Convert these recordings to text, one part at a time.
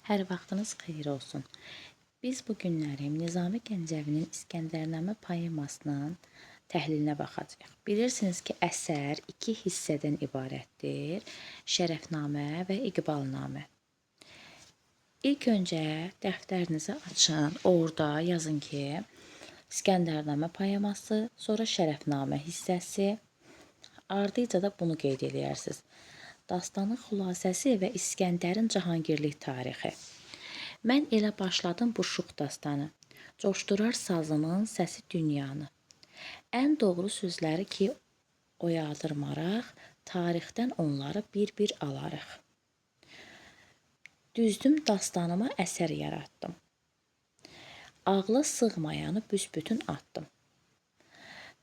Hər vaxtınız xeyir olsun. Biz bu günləri Nizami Gəncəvinin İskəndərnamə poemasının təhlilinə baxacağıq. Bilirsiniz ki, əsər iki hissədən ibarətdir: Şərəfnamə və İqbalnamə. İlk öncə dəftərinizi açın, orada yazın ki, İskəndərnamə poeması, sonra Şərəfnamə hissəsi, ardıca da bunu qeyd edərsiniz. Dastanın xülasəsi və İskəndərin Cahangirlik tarixi. Mən elə başladım bu şux dastanı. Coşdurar sazımın səsi dünyanı. Ən doğru sözləri ki, oyadır maraq, tarixdən onları bir-bir alarıq. Düzdüm dastanıma əsər yaratdım. Ağla sığmayanı büsbütün atdım.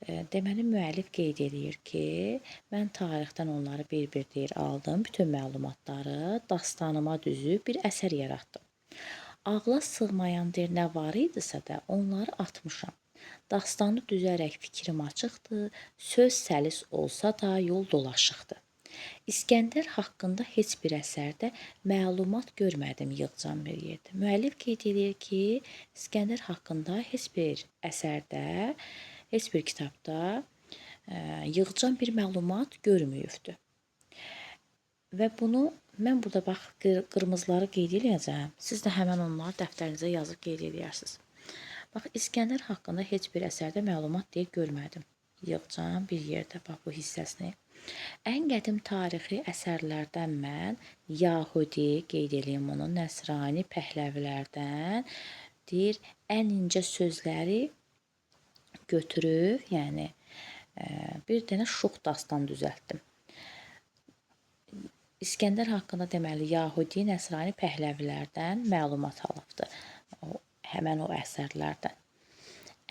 Deməli, müəllif qeyd edir ki, mən tarixdən onları bir-bir deyir aldım, bütün məlumatları dastanıma düzüb bir əsər yaratdım. Ağla sığmayan deyir nə var idisə də onları atmışam. Dastanı düzərək fikrim açıqdır, söz səlis olsa da yol dolaşıqdır. İskəndər haqqında heç bir əsərdə məlumat görmədim yığcam bir yerdə. Müəllif qeyd edir ki, İskəndər haqqında heç bir əsərdə, heç bir kitabda yığcam bir məlumat görməyibdir. Və bunu mən burada bax qırmızıları qeyd edəcəm. Siz də həmin onları dəftərinizə yazıb qeyd edərsiniz. Bax, İskəndər haqqında heç bir əsərdə məlumat deyil görmədim. Yığcam bir yerdə bax bu hissəsini. Ən qədim tarixi əsərlərdən mən Yahudi qeyd edeyim onu, Nəsrani Pəhləvilərdən deyir ən incə sözləri götürüb, yəni bir dənə şux dastan düzəltdim. İskəndər haqqında deməli Yahudi, Nəsrani Pəhləvilərdən məlumat alıbdı. Həmən o əsərlərdən.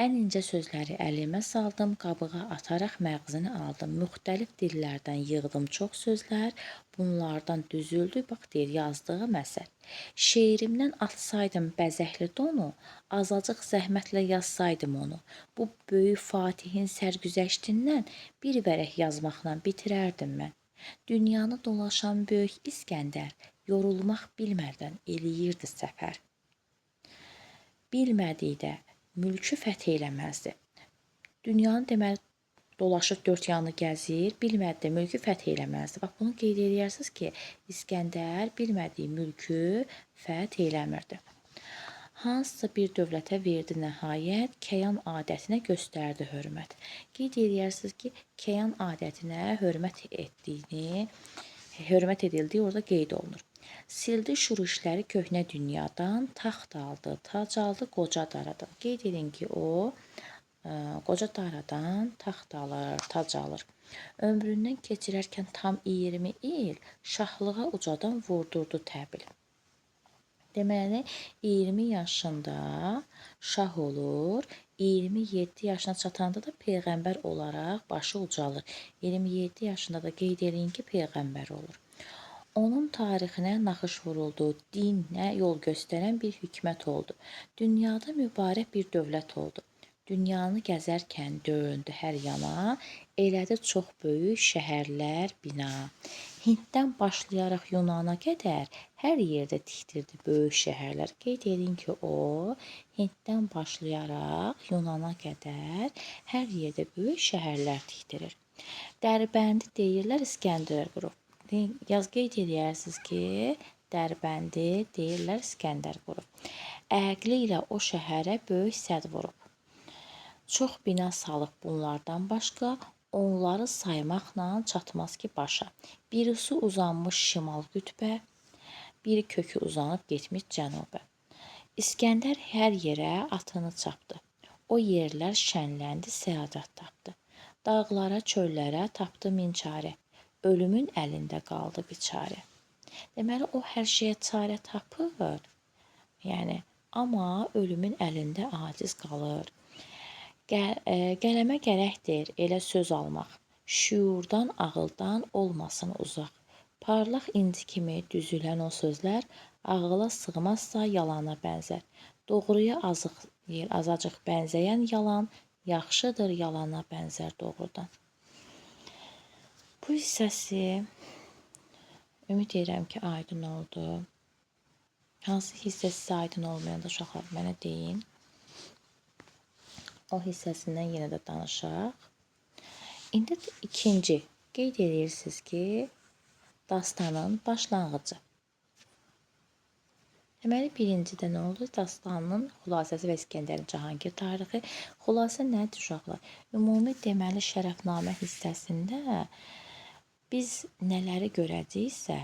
Ən incə sözləri əlimə saldım, qabığa ataraq məğzini aldım. Müxtəlif dillərdən yığdım çox sözlər, bunlardan düzüldü, bax deyir, yazdığım əsər. Şeirimdən atsaydım bəzəkli donu, azacıq zəhmətlə yazsaydım onu. Bu böyük Fatihin sərgüzəştindən bir vərəq yazmaqla bitirərdim mən. Dünyanı dolaşan böyük İskəndər yorulmaq bilmədən eləyirdi səfər. Bilmədikdə mülkü fəth eləməzdi. Dünyanı deməli dolaşıb dörd yanını gəzir, bilmədi mülkü fəth eləməzdi. Bax bunu qeyd edirsiniz ki, İskəndər bilmədiyi mülkü fəth eləmirdi. Hansısa bir dövlətə verdi nəhayət, kəyan adətinə göstərdi hörmət. Qeyd edirsiniz ki, kəyan adətinə hörmət edildiyi orada qeyd olunur. Sildi şuruşləri köhnə dünyadan, taxt aldı, tac aldı, qoca daradan. Qeyd edin ki, o qoca daradan taxt alır, tac alır. Ömründən keçirərkən tam 20 il şahlığa ucadan vurdurdu təbil. Deməli, 20 yaşında şah olur, 27 yaşına çatanda da peyğəmbər olaraq başı ucalır. 27 yaşında da qeyd edin ki, peyğəmbər olur. Onun tarixinə naxış vuruldu, dinə yol göstərən bir hükmət oldu. Dünyada mübarək bir dövlət oldu. Dünyanı gəzərkən döndü hər yana, elədi çox böyük şəhərlər bina. Hinddən başlayaraq Yunana qədər hər yerdə tikdirdi böyük şəhərlər. Qeyd edin ki, o Hinddən başlayaraq Yunana qədər hər yerdə böyük şəhərlər tikdirir. Dərbəndi deyirlər İskəndər qurub. Yaz qeyd edirsiniz ki, Dərbəndi deyirlər İskəndər qurub. Əqli ilə o şəhərə böyük səd vurub. Çox bina salıb bunlardan başqa, onları saymaqla çatmaz ki başa. Birisi uzanmış şimal qütbə, biri kökü uzanıb getmiş cənubə. İskəndər hər yerə atını çapdı. O yerlər şənləndi, səadət tapdı. Dağlara, çöllərə tapdı min çarə. Ölümün əlində qaldı biçarə. Deməli, o hər şeyə çarə tapır, yəni, amma ölümün əlində aciz qalır. Qələmə gərəkdir elə söz almaq, şüurdan, ağıldan olmasın uzaq. Parlaq inci kimi düzülən o sözlər ağıla sığmazsa yalana bənzər. Doğruya azacıq bənzəyən yalan yaxşıdır yalana bənzər doğrudan. Bu hissəsi ümid edirəm ki, aydın oldu. Hansı hissə sizə aydın olmayanda uşaqlar mənə deyin. O hissəsindən yenə də danışaq. İndi ikinci qeyd edirsiniz ki, dastanın başlanğıcı. Deməli, birincidə nə oldu? Dastanın xülasəsi və İskəndərin Cahangir tarixi. Xülasə nədir uşaqlar? Ümumi deməli şərəfnamə hissəsində biz nələri görəcəksə,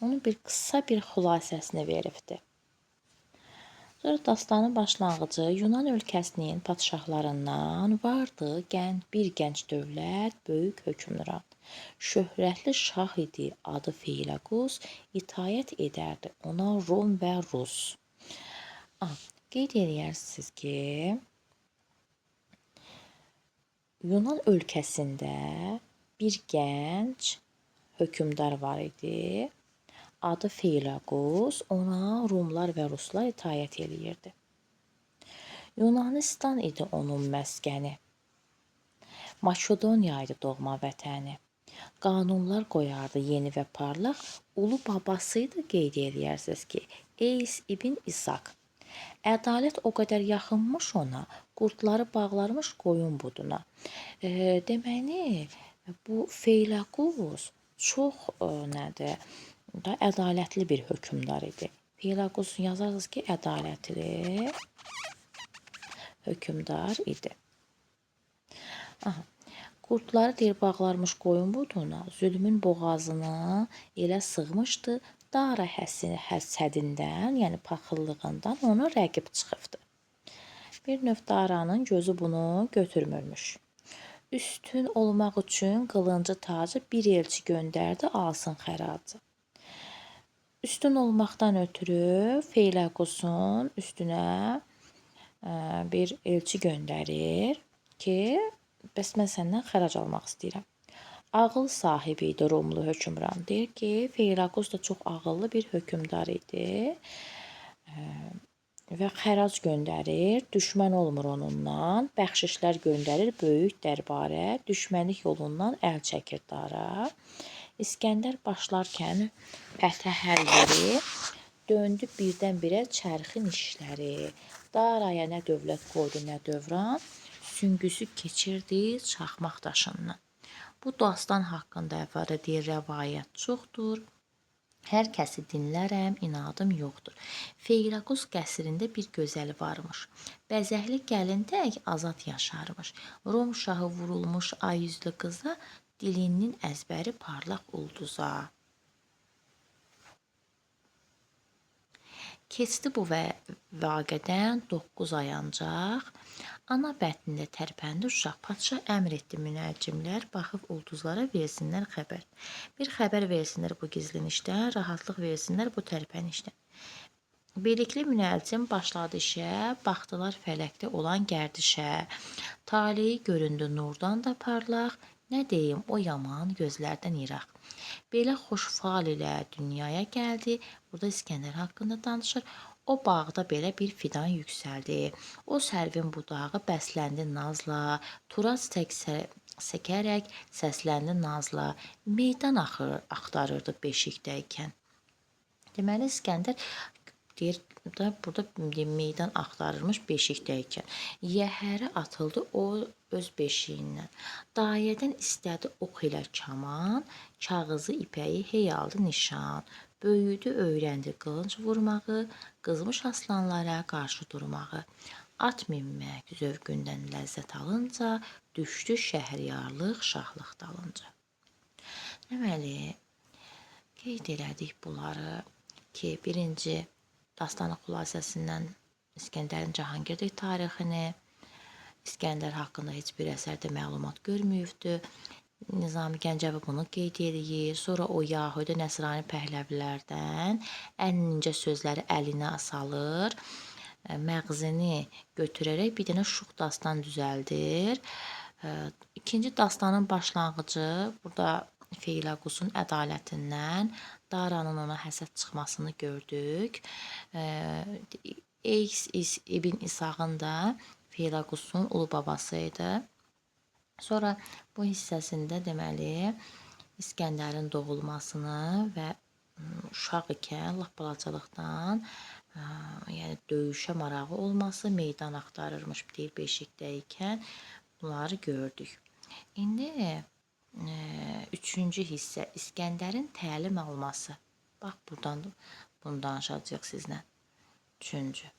onun bir qısa bir xülasəsini veribdir. Sonra dastanın başlanğıcı Yunan ölkəsinin padşahlarından vardı bir gənc dövlət, böyük hökmran. Şöhrətli şah idi, adı Feyləqus, itaət edərdi ona Rom və Rus. Qeyd edirsiniz ki, Yunan ölkəsində bir gənc hökmdar var idi. Adı Feyləqus, ona Rumlar və Ruslar itaət eləyirdi. Yunanistan idi onun məskəni. Makedoniya idi doğma vətəni. Qanunlar qoyardı yeni və parlaq. Ulu babası idi, qeyd edirsiniz ki, Eys ibn İsaq. Ədalət o qədər yaxınmış ona, qurdları bağlarmış qoyun buduna. Deməli, bu Feyləqus çox ədalətli bir hökmdar idi. Feyləqus yazarsınız ki, ədalətli hökmdar idi. Qurdları deyir bağlarmış qoyun buduna, zülmün boğazına elə sığmışdı, Dara həsədindən, yəni paxıllığından ona rəqib çıxıbdı. Bir növ Daranın gözü bunu götürmürmüş. Üstün olmaq üçün qılıncı tacı bir elçi göndərdi, alsın xəracı. Üstün olmaqdan ötürü Feyləqusun üstünə bir elçi göndərir ki, bəs mən səndən xərac almaq istəyirəm. Ağıl sahibi idi Rumlu hökmran. Deyir ki, Feyləqus da çox ağıllı bir hökmdar idi və xərac göndərir, düşmən olmur onunla, bəxşişlər göndərir böyük dərbarə, düşmənlik yolundan əl çəkir Dara. İskəndər başlarkən fəthə hər yeri, döndü birdən-birə çərxin işləri. Daraya nə dövlət qoydu, nə dövran, süngüsü keçirdi çaxmaq daşından. Bu dastan haqqında əvvəldə deyir, rəvayət çoxdur. Hər kəsi dinlərəm, inadım yoxdur. Feyləqus qəsrində bir gözəli varmış. Bəzəkli gəlin tək azad yaşarmış. Rom şahı vurulmuş ay yüzlü qıza, dilinin əzbəri parlaq ulduza. Keçdi bu vaqədən 9 ay ancaq. Ana bətnində tərpəndi uşaq. Padşah əmr etdi münəccimlər, baxıb ulduzlara versinlər xəbər. Bir xəbər versinlər bu gizlin işdən, rahatlıq versinlər bu tərpənişdən. Birlikli münəccim başladı işə, baxdılar fələkdə olan gərdişə. Taleyi göründü nurdan da parlaq, nə deyim o yaman gözlərdən iraq. Belə xoş fal ilə dünyaya gəldi. Burada İskəndər haqqında danışır. O bağda belə bir fidan yüksəldi. O sərvin budağı bəsləndi nazla. Turaz tək səkərək səsləndi nazla. Meydan axtarırdı beşikdəykən. Deməli İskəndər deyir da burada meydan axtarırmış beşikdəykən. Yəhərə atıldı o öz beşiyindən. Dayədən istədi ox ilə kaman, kağızı ipəyi hey aldı nişan. Böyüdü, öyrəndi qılınc vurmağı, qızmış aslanlara qarşı durmağı. At minmək zövqündən ləzzət alınca, düşdü şəhriyarlıq şahlıq dalınca. Deməli, qeyd elədik bunları ki, birinci dastanın xülasəsindən İskəndərin Cahangir tarixini, İskəndər haqqında heç bir əsərdə məlumat görməyibdi. Nizami Gəncəvi bunu qeyd edir. Sonra o Yahudi Nəsrani pəhləvilərdən ən incə sözləri əlinə salır. Məğzini götürərək bir dənə şux dastan düzəldir. İkinci dastanın başlanğıcı burada Feyləqusun ədalətindən Daranın ona həsəd çıxmasını gördük. Eys ibn İsaqın da Feyləqusun ulu babası idi. Sonra bu hissəsində deməli İskəndərin doğulmasını və uşaq ikən, lap balacalıqdan, yəni döyüşə marağı olması, meydan axtarırmış deyir beşikdə ikən. Bunları gördük. İndi üçüncü hissə İskəndərin təlim alması. Bax, buradan bunu danışacağıq sizlə. Üçüncü.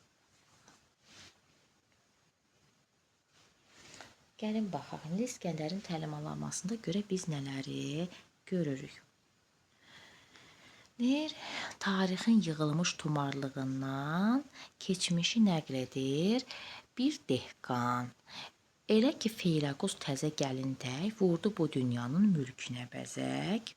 Gəlin baxaq. İndi İskəndərin təlim almasında görə biz nələri görürük. Deyir, tarixin yığılmış tumarlığından keçmişi nəql edir bir dehqan. Elə ki, Feyləquz təzə gəlindək vurdu bu dünyanın mülkünə bəzək.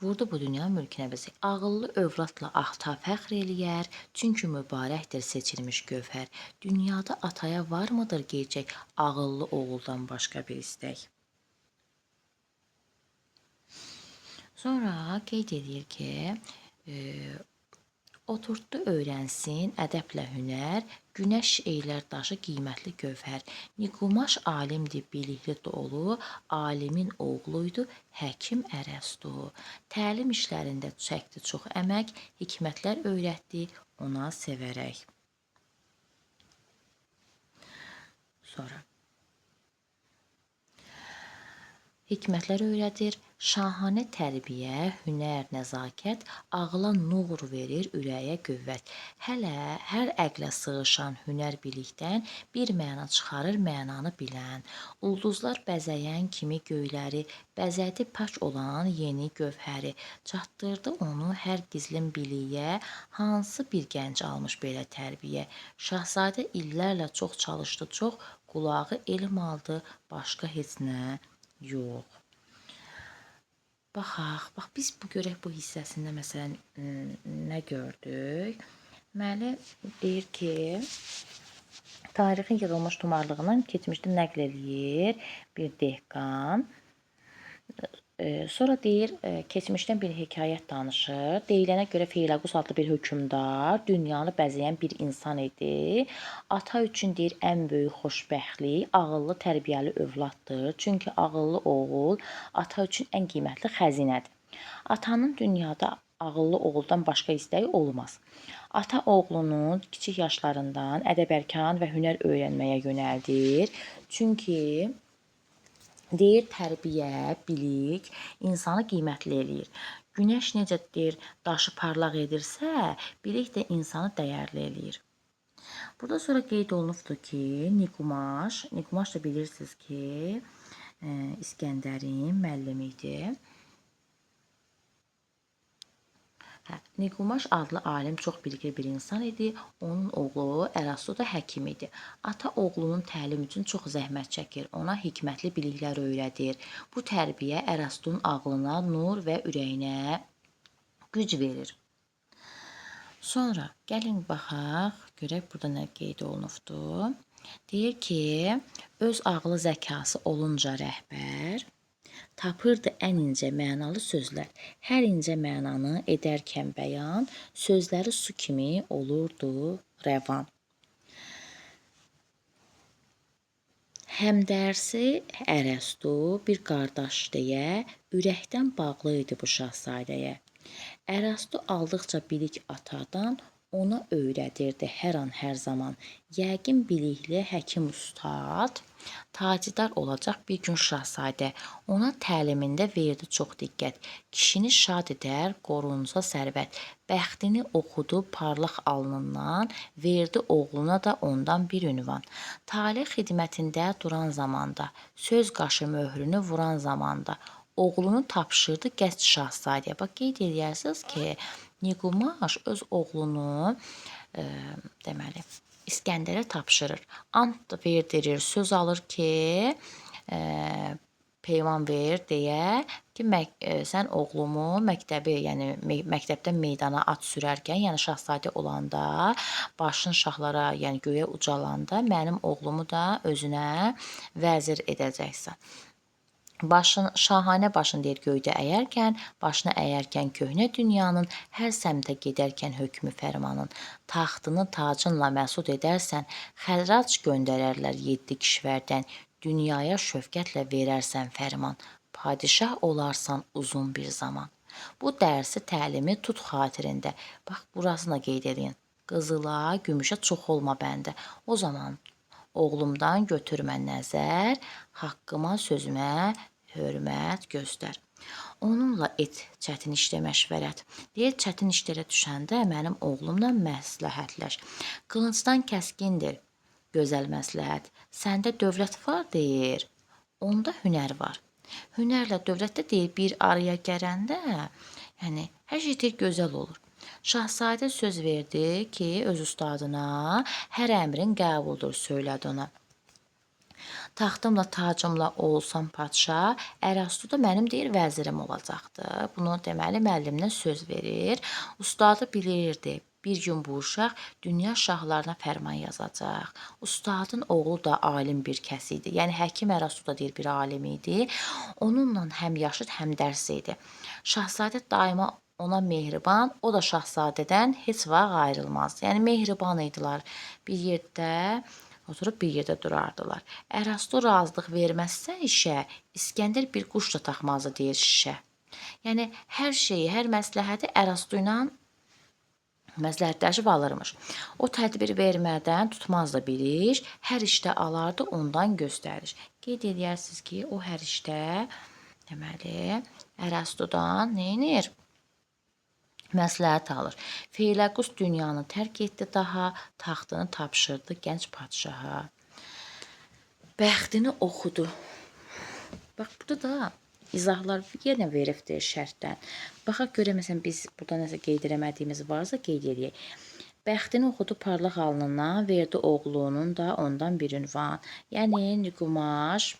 Vurdu bu dünyanın mülkünə bəzək. Ağıllı övladla ata fəxr eləyər, çünki mübarəkdir seçilmiş gövhər. Dünyada ataya varmıdır gerçək ağıllı oğuldan başqa bir istək? Sonra qeyd edir ki, oturtdu öyrənsin ədəblə hünər, günəş eylər daşı qiymətli gövhər. Nikumaş alimdir, bilikli dolu, alimin oğluydu, həkim Ərəstu. Təlim işlərində çəkdi çox əmək, hikmətlər öyrətdi ona sevərək. Sonra hikmətlər öyrədir, şahanə tərbiyə, hünər, nəzakət, ağla nur verir, ürəyə qüvvət. Hələ hər əqlə sığışan hünər bilikdən bir məna çıxarır mənanı bilən. Ulduzlar bəzəyən kimi göyləri, bəzədi pak olan yeni gövhəri. Çatdırdı onu hər gizlin biliyə, hansı bir gənc almış belə tərbiyə. Şahzadə illərlə çox çalışdı, çox qulağı elm aldı, başqa heç nə yox. Baxaq, biz görək bu hissəsində məsələn nə gördük? Deməli, deyir ki, tarixin yığılmış tumarlığından keçmişdə nəql eləyir bir dehqan. Sonra deyir, keçmişdən bir hekayət danışır. Deyilənə görə Feyləquz adlı bir hökmdar dünyanı bəzəyən bir insan idi. Ata üçün deyir, ən böyük xoşbəxtlik ağıllı, tərbiyəli övladdır. Çünki ağıllı oğul ata üçün ən qiymətli xəzinədir. Atanın dünyada ağıllı oğuldan başqa istəyi olmaz. Ata oğlunu kiçik yaşlarından ədəb-ərkan və hünər öyrənməyə yönəldir. Çünki deyir, tərbiyə, bilik insanı qiymətli eləyir. Günəş necə deyir, daşı parlaq edirsə, bilik də insanı dəyərli eləyir. Burada sonra qeyd olunubdur ki, Nikumaş da bilirsiniz ki, İskəndərin müəllimi idi. Nikumaş adlı alim çox bilikli bir insan idi. Onun oğlu Ərəstu da həkim idi. Ata oğlunun təlim üçün çox zəhmət çəkir. Ona hikmətli biliklər öyrədir. Bu tərbiyə Ərəstunun ağlına nur və ürəyinə güc verir. Sonra gəlin baxaq, görək burada nə qeyd olunubdur. Deyir ki, öz ağlı zəkası olunca rəhbər, tapırdı ən incə mənalı sözlər. Hər incə mənanı edərkən bəyan, sözləri su kimi olurdu rəvan. Həmdərsi Ərəstu bir qardaş deyə, ürəkdən bağlı idi bu şahzadəyə. Ərəstu aldıqca bilik atadan, ona öyrədirdi hər an, hər zaman. Yəqin bilikli həkim ustad, tacidar olacaq bir gün şahzadə. Ona təlimində verdi çox diqqət. Kişini şad edər, qorunsa sərvət. Bəxtini oxudu parlaq alnından, verdi oğluna da ondan bir ünvan. Talih xidmətində duran zamanda, söz qaşı möhrünü vuran zamanda, oğlunu tapşırdı qəsd şahzadəyə. Bax, qeyd edərsiniz ki, Nikumaş öz oğlunu deməli İskəndərə tapşırır. Ant verdirir, söz alır ki, peyman ver deyə ki, sən oğlumu məktəbdən meydana at sürərkən, yəni şahzadə olanda, başın şahlara, yəni göyə ucalanda mənim oğlumu da özünə vəzir edəcəksən. Şahanə başın deyir göydə əyərkən, başını əyərkən köhnə dünyanın, hər səmtə gedərkən hökmü fərmanın, taxtını tacınla məsud edərsən, xərac göndərərlər 7 kişvərdən, Dünyaya şöfqətlə verərsən fərman, padişah olarsan uzun bir zaman. Bu dərsi təlimi tut xatirində. Bax, burasını da qeyd edin. Qızıla, gümüşə çox olma bəndə. O zaman oğlumdan götürmə nəzər, haqqıma, sözümə hörmət göstər. Onunla et çətin işdə məşvərət. Deyir, çətin işlərə düşəndə mənim oğlumla məsləhətləş. Qılıncdan kəskindir gözəl məsləhət. Səndə dövlət var, deyir, onda hünər var. Hünərlə dövlətdə deyir, bir araya gələndə, yəni hər şey deyir, gözəl olur. Şahzadə söz verdi ki, öz ustadına hər əmrin qəbuldur, söylədi ona. Taxtımla, tacımla olsam padşah, Ərəstu da mənim deyir vəzirim olacaqdı. Bunu deməli müəlliminə söz verir. Ustadı bilirdi. Bir gün bu uşaq dünya şahlarına fərman yazacaq. Ustadın oğlu da alim bir kəs idi. Yəni həkim Ərəstu da deyir bir alim idi. Onunla həm yaşıd, həm dərs idi. Şahzadə daima ona mehriban, o da şahzadədən heç vaxt ayrılmazdı. Yəni mehriban idilər. Bir yerdə oturub bir yerdə durardılar. Ərəstu razılıq verməzsə işə, İskəndər bir quş da taxmazdı, deyir şişə. Yəni hər şeyi, hər məsləhəti Ərəstu ilə məsləhətləşib alırmış. O tədbir vermədən tutmazdı bir iş, hər işdə alardı ondan göstəriş. Qeyd edərsiniz ki, o hər işdə deməli Ərəstudan neynir? Məsləhət alır. Feyləqus dünyanı tərk etdi daha, taxtını tapşırdı gənc padşaha. Bəxtini oxudu. Bax, burada da izahlar yenə veribdir şərtdən. Baxaq görə, məsələn, biz burada nəsə qeyd eləmədiyimiz varsa qeyd edək. Bəxtini oxudu parlaq alnından, verdi oğlunun da ondan bir ünvan. Yəni, Nüqumaş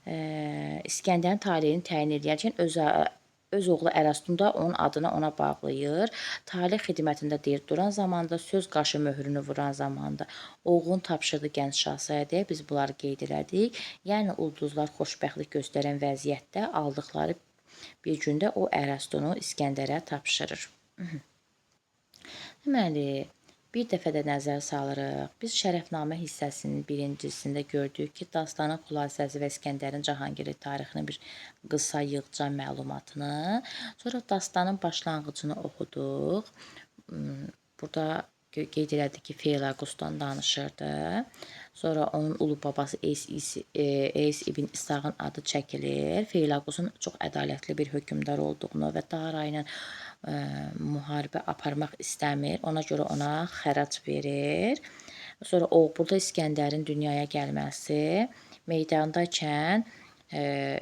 İskəndərin taleyini təyin edərkən öz oğlu Ərəstun da onun adını ona bağlayır. Taleh xidmətində deyir, duran zamanda, söz qaşı möhrünü vuran zamanda oğlunu tapşırdı gənc şahzadəyə, biz bunları qeyd elədik. Yəni, ulduzlar xoşbəxtlik göstərən vəziyyətdə aldıqları bir gündə o Ərəstunu İskəndərə tapşırır. Deməli, bir dəfə də nəzər salırıq. Biz Şərəfnamə hissəsinin birincisində gördük ki, dastanın xülasəsi və İskəndərin Cahangiri tarixinin bir qısa yığcam məlumatını. Sonra dastanın başlanğıcını oxuduq. Burada qeyd elədik ki, Feyləqusdan danışırdı. Sonra onun ulu babası Eys ibn İsaqın adı çəkilir. Feyləqusun çox ədalətli bir hökmdar olduğunu və Dara ilə müharibə aparmaq istəmir. Ona görə ona xərac verir. Sonra burada İskəndərin dünyaya gəlməsi, meydandaykən,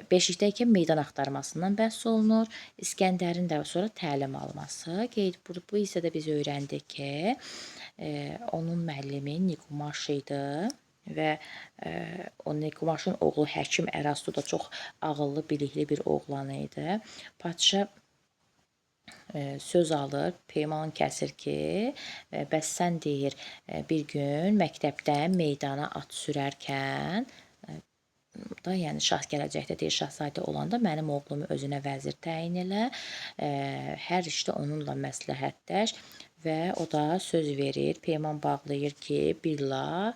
beşikdəykən meydan axtarmasından bəhs olunur. İskəndərin də sonra təlim alması. Bu hissədə biz öyrəndik ki, onun müəllimi Nikumaş idi və o Nikumaşın oğlu həkim Ərəstu da çox ağıllı, bilikli bir oğlan idi. Padşah söz alır, peyman kəsir ki, bəs sən deyir, bir gün məktəbdən meydana at sürərkən da, yəni şah gələcəkdə deyir, şahzadə olanda mənim oğlumu özünə vəzir təyin elə, hər işdə onunla məsləhətləş və o da söz verir, peyman bağlayır ki, billah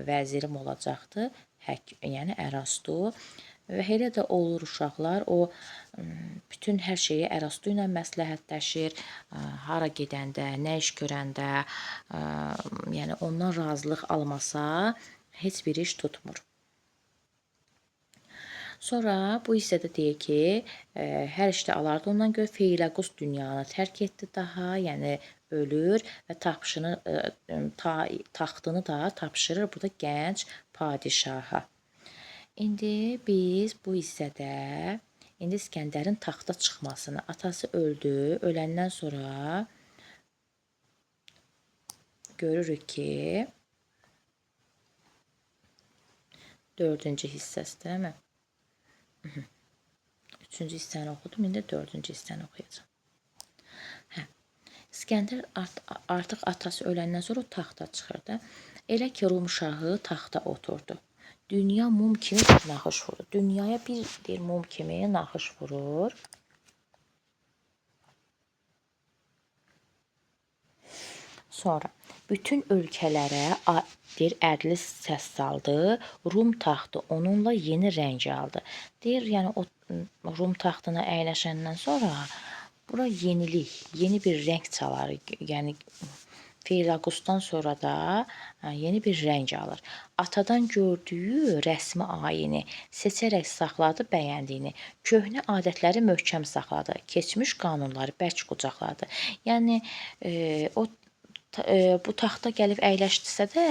vəzirim olacaqdı, yəni Ərəstu. Və elə də olur uşaqlar, o bütün hər şeyi Ərəstu ilə məsləhətləşir, hara gedəndə, nə iş görəndə, yəni ondan razılıq almasa heç bir iş tutmur. Sonra bu hissədə deyir ki, hər işdə alardı ondan görə Feyləqus dünyanı tərk etdi daha, yəni ölür və taxtını da tapşırır burada gənc padişaha. İndi biz bu hissədə İskəndərin taxta çıxmasını, atası öldü, öləndən sonra görürük ki, 4-cü hissəsi, deyilmi? 3-cü hissəni oxudum, indi 4-cü hissəni oxuyacağam. İskəndər artıq atası öləndən sonra taxta çıxırdı. Elə ki, Rum şahı taxta oturdu. Dünya mum kimi naxış vurur. Dünyaya bir mum kimi naxış vurur. Sonra Bütün ölkələrə deyir ədli səs saldı. Rum taxtı onunla yeni rəng aldı. Deyir, yəni o Rum taxtına əyləşəndən sonra bura yenilik, yeni bir rəng çalar. Yəni Feilaqusdan sonra da yeni bir rəng alır. Atadan gördüyü rəsmi ayini seçərək saxladı bəyəndiyini. Köhnə adətləri möhkəm saxladı. Keçmiş qanunları bərk qucaqladı. Yəni o bu taxta gəlib əyləşdirsə də,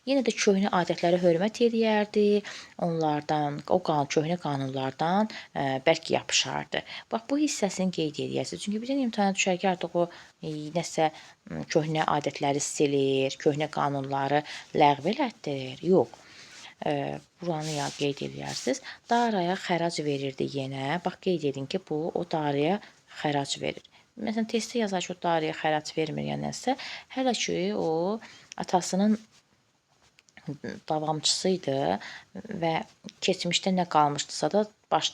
yenə də köhnə adətlərə hörmət eləyərdi. Onlardan, köhnə qanunlardan bərk yapışardı. Bax, bu hissəsini qeyd eləyəsiniz. Çünki birdən imtahana düşər ki, artıq o nəsə köhnə adətləri silir, köhnə qanunları ləğv elətdirir. Yox. Buranı ya qeyd eləyərsiniz. Daraya xərac verirdi yenə. Bax, qeyd edin ki, bu o daraya xərac verir. Məsələn, testdə yazar ki, o daraya xərac vermir ya nəsə. Hələ ki, o atasının davamçısı idi və keçmişdə nə qalmışdısa da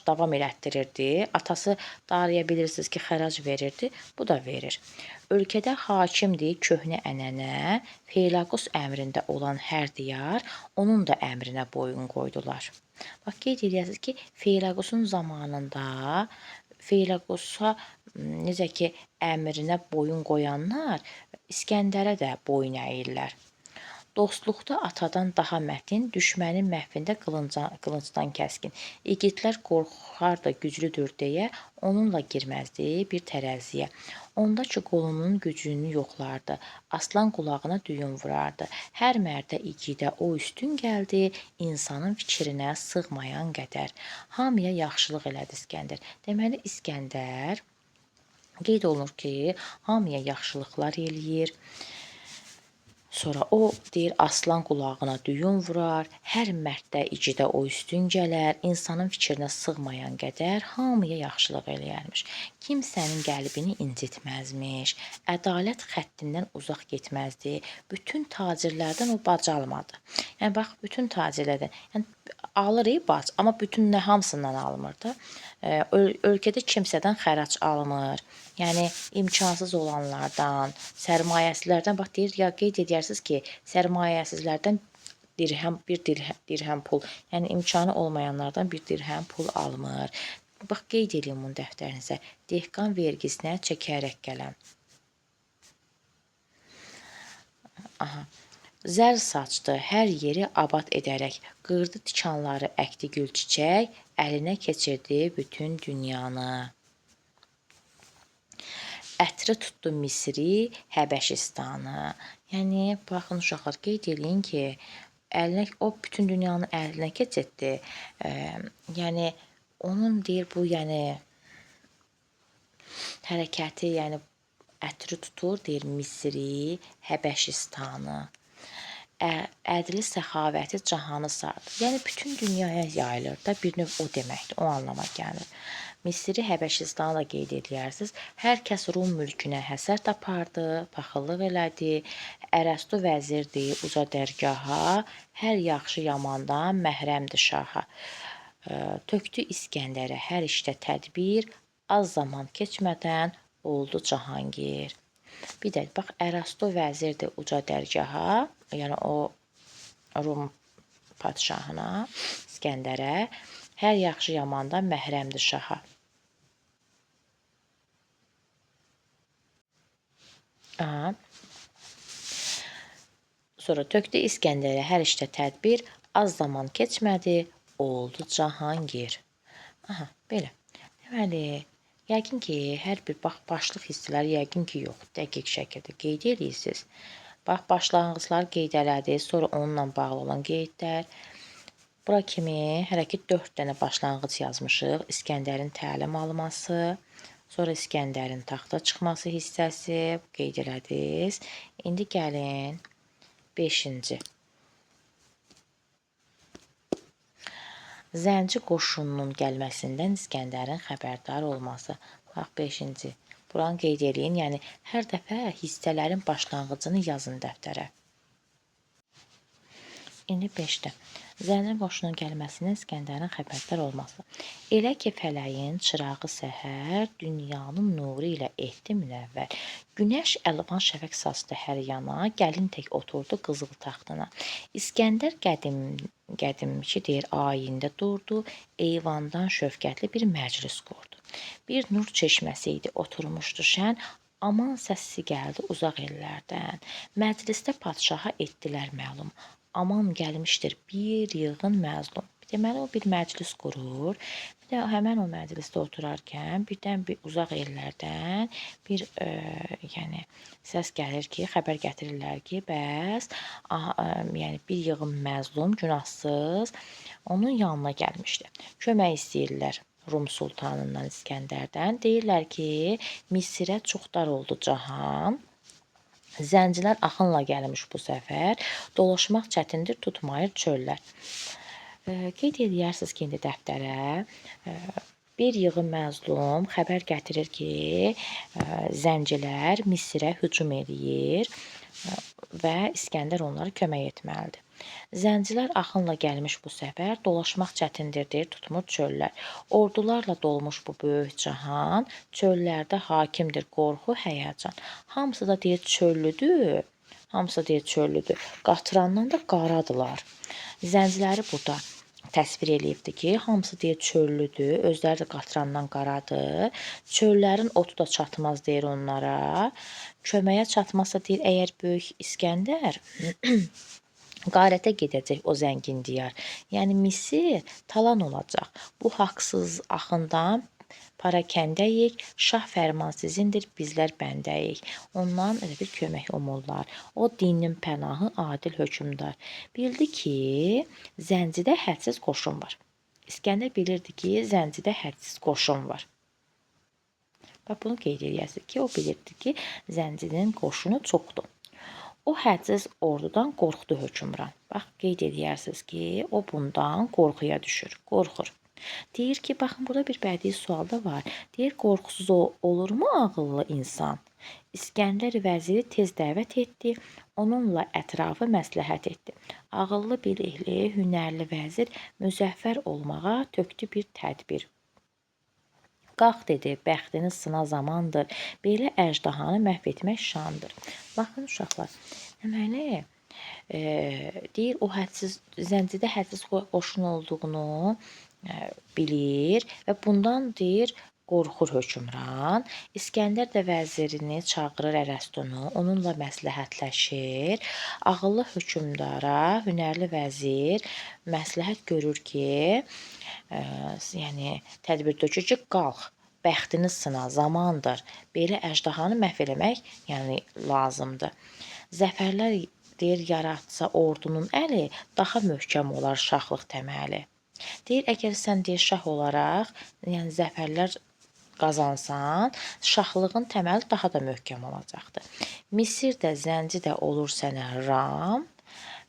davam elətdirirdi. Atası daraya bilirsiniz ki, xərac verirdi, bu da verir. Ölkədə hakimdir köhnə ənənə, Feilaqus əmrində olan hər diyar onun da əmrinə boyun qoydular. Bax, qeyd edirsiniz ki, Feilaqusun zamanında Feilaqusa necə ki, əmrinə boyun qoyanlar İskəndərə də boyun əyirlər. Dostluqda atadan daha mətin, düşmənin məhvində qılıncdan kəskin. İgidlər qorxardı güclüdür deyə, onunla girməzdi bir tərəziyə. Onda ki, qolunun gücünü yoxlardı, aslan qulağına düyün vurardı. Hər mərdə igidə o üstün gəldi, insanın fikrinə sığmayan qədər. Hamıya yaxşılıq elədi İskəndər. Deməli, İskəndər qeyd olunur ki, hamıya yaxşılıqlar eləyir. Sonra o deyir, aslan qulağına düyün vurar, hər mərddə igidə o üstün gələr, insanın fikrinə sığmayan qədər hamıya yaxşılıq eləyərmiş. Kimsənin qəlbini incitməzmiş, ədalət xəttindən uzaq getməzdi. Bütün tacirlərdən o bac almadı. Yəni, bax, bütün tacirlərdən, yəni, alır bac, amma bütün nə hamısından almır da. Ölkədə kimsədən xərac almır. Yəni, imkansız olanlardan, sərmayəsizlərdən, bax, deyir, ya qeyd edərsiniz ki, sərmayəsizlərdən bir dirhəm pul, yəni imkanı olmayanlardan bir dirhəm pul almır. Bax, qeyd edin bunu dəftərinizə. Dehqan vergisinə çəkərək gələn. Aha. Zər saçdı, hər yeri abad edərək, qırdı tikanları, əkdi gül çiçək, əlinə keçirdi bütün dünyanı. Ətri tutdu Misri, Həbəşistanı. Yəni, baxın uşaqlar, qeyd edin ki, o bütün dünyanı əlinə keçirdi. Yəni, onun deyir bu, yəni, hərəkəti, yəni, ətri tutur, deyir Misri, Həbəşistanı. Ədli səxavəti cahanı sardı. Yəni, bütün dünyaya yayılır da, bir növ o deməkdir, o anlama gəlir. Misri, Həbəşistanı da qeyd edərsiniz. Hər kəs Rum mülkünə həsər tapardı, paxıllıq elədi. Ərəstu vəzirdir uca dərgaha, hər yaxşı yamandan məhrəmdir şaha. Tökdü İskəndərə hər işdə tədbir, az zaman keçmədən oldu Cahangir. Bir də, bax, Ərəstu vəzirdir uca dərgaha, yəni o Rum padşahına, İskəndərə, hər yaxşı yamandan məhrəmdir şaha. Aha. Sonra tökdü İskəndərə hər işdə tədbir, az zaman keçmədi, oldu Cahangir. Aha, belə. Deməli, yəqin ki, hər bir başlıq hissələri yəqin ki, yox, dəqiq şəkildə qeyd edirsiniz. Bax, başlanğıcları qeyd elədi, sonra onunla bağlı olan qeydlər. Bura kimi hələ ki 4 dənə başlanğıc yazmışıq. İskəndərin təlim alması, sonra İskəndərin taxta çıxması hissəsi qeyd elədiniz. İndi gəlin 5-ci. Zənci qoşununun gəlməsindən İskəndərin xəbərdar olması. Bax, 5-ci. Buranı qeyd edin, yəni hər dəfə hissələrin başlanğıcını yazın dəftərə. İndi 5-də. Zəncir qoşunun gəlməsindən İskəndərin xəbərdar olması. Elə ki fələyin çırağı səhər, dünyanın nuru ilə etdi münəvvər. Günəş əlvan şəfəq saçdı hər yana, gəlin tək oturdu qızıl taxtına. İskəndər qədimki deyir ayində durdu, eyvandan şöfqətli bir məclis qurdu. Bir nur çeşməsi idi, oturmuşdu şən, aman səsi gəldi uzaq ellərdən. Məclisdə padşaha etdilər məlum. Aman gəlmişdir bir yığın məzlum. Deməli o bir məclis qurur. Bir də həmən o məclisdə oturarkən birdən bir uzaq ellərdən bir yəni səs gəlir ki, xəbər gətirirlər ki, bəs yəni bir yığın məzlum, günahsız onun yanına gəlmişdi. Kömək istəyirlər Rum sultanından İskəndərdən. Deyirlər ki, Misirə çox dar oldu cahan. Zəncilər axınla gəlmiş bu səfər, dolaşmaq çətindir, tutmayır çöllər. Qeyd edərsiniz ki, indi dəftərə bir yığın məzlum xəbər gətirir ki, zəncilər Misirə hücum eləyir və İskəndər onlara kömək etməlidir. Zəncilər axınla gəlmiş bu səfər, dolaşmaq çətindir deyir, tutmur çöllər. Ordularla dolmuş bu böyük cahan, çöllərdə hakimdir qorxu, həyəcan. Hamısı da deyir çöllüdür, qatırandan da qaradılar. Zənciləri burada təsvir eləyibdir ki, hamısı deyir çöllüdür, özləri də qatırandan qaradır. Çöllərin otu da çatmaz deyir onlara. Köməyə çatmazsa deyir, əgər böyük İskəndər qarətə gedəcək o zəngin diyar. Yəni Misir talan olacaq. Bu haqsız axından parakəndəyik, şah fərman sizindir, bizlər bəndəyik. Ondan elə bir kömək umurlar. O dinin pənahı, adil hökmdar. Bildi ki, Zəncidə hədsiz qoşun var. İskəndər bilirdi ki, Zəncidə hədsiz qoşun var. Bax, bunu qeyd edəsiniz ki, o bilirdi ki, Zəncinin qoşunu çoxdur. O hədsiz ordudan qorxdu hökmran. Bax, qeyd edərsiniz ki, o bundan qorxuya düşür, qorxur. Deyir ki, baxın, burada bir bədii sual da var. Deyir, qorxusuz olurmu ağıllı insan? İskəndər vəziri tez dəvət etdi, onunla ətrafı məsləhət etdi. Ağıllı, bilikli, hünərli vəzir müzəffər olmağa tökdü bir tədbir. Qalx dedi, bəxtini sına zamandır, belə əjdahanı məhv etmək şandır. Baxın uşaqlar, deməli, deyir, o Zəncidə hədsiz qoşun olduğunu bilir və bundan deyir, qorxur hökmran. İskəndər də vəzirini çağırır Ərəstunu, onunla məsləhətləşir. Ağıllı hökmdara, hünərli vəzir məsləhət görür ki, yəni tədbir tökür ki, qalx, bəxtini sına, zamandır. Belə əjdahanı məhv eləmək yəni lazımdır. Zəfərlər deyir, yaratsa ordunun əli, daha möhkəm olar şahlıq təməli. Deyir, əgər sən deyir, şah olaraq, yəni zəfərlər qazansan, şahlığın təməli daha da möhkəm olacaqdır. Misirdə, Zəncidə olur sənə ram,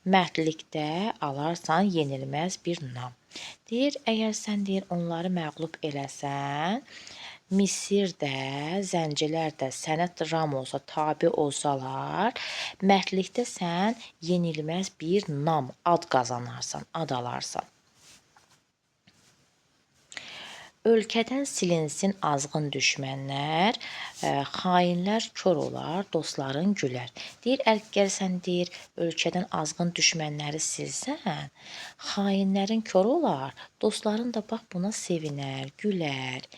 mərdlikdə alarsan yenilməz bir nam. Deyir, əgər sən deyir, onları məğlub eləsən, Misirdə, Zəncilər də sənə ram olsa, tabe olsalar, mərdlikdə sən yenilməz bir nam, ad qazanarsan, ad alarsan. Ölkədən silinsin azğın düşmənlər, xainlər kör olar, dostların gülər. Deyir, əgər sən deyir, ölkədən azğın düşmənləri silsən, xainlərin kör olar, dostların da bax buna sevinər, gülər.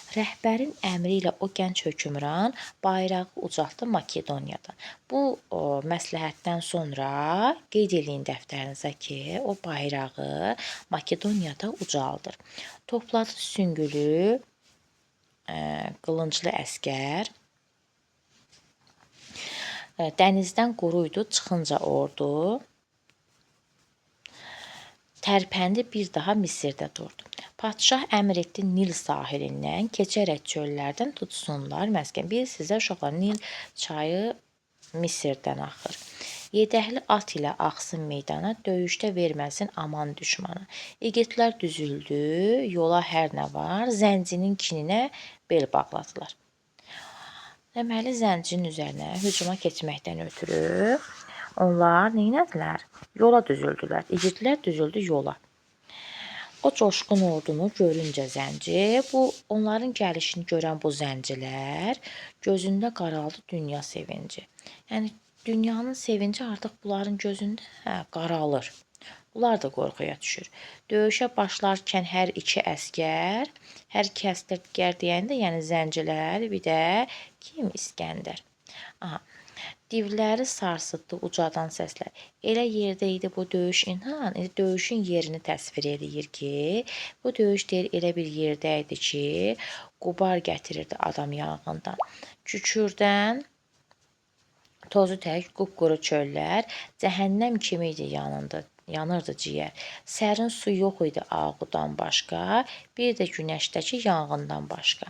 Rəhbərin əmri ilə o gənc hökmran bayrağı ucaltdı Makedoniyadan. Bu məsləhətdən sonra qeyd eləyin dəftərinizə ki, o bayrağı Makedoniyada ucaldır. Topladı süngülü, qılınclı əskər. Dənizdən quruydu çıxınca ordu. Tərpəndi bir daha Misirdə durdu. Padşah əmr etdi Nil sahilindən keçərək çöllərdən tutsunlar məskən. Bir sizə uşaqlar, Nil çayı Misirdən axır. Yedəkli at ilə axsın meydana, döyüşdə verməsin aman düşmana. İgidlər düzüldü, yola hər nə var, zəncinin kininə bel bağladılar. Deməli, zəncinin üzərinə hücuma keçməkdən ötürü onlar neynədilər? Yola düzüldülər. İgidlər düzüldü yola. O coşqun ordunu görüncə zənci, bu onların gəlişini görən bu zəncilər gözündə qaraldı dünya sevinci. Yəni dünyanın sevinci artıq bunların gözündə qaralır. Bunlar da qorxuya düşür. Döyüşə başlarkən hər iki əsgər, hər iki əsgər deyəndə, yəni zəncilər, bir də kim? İskəndər. Aha. Divləri sarsıtdı ucadan səslər. Elə yerdə idi bu döyüş inhan, döyüşün yerini təsvir eləyir ki, bu döyüş deyir elə bir yerdə idi ki, qubar gətirirdi adam yanğından. Kükürdən tozu tək qupquru çöllər, cəhənnəm kimi idi yanırdı ciyər. Sərin su yox idi ağudan başqa, bir də günəşdəki yanğından başqa.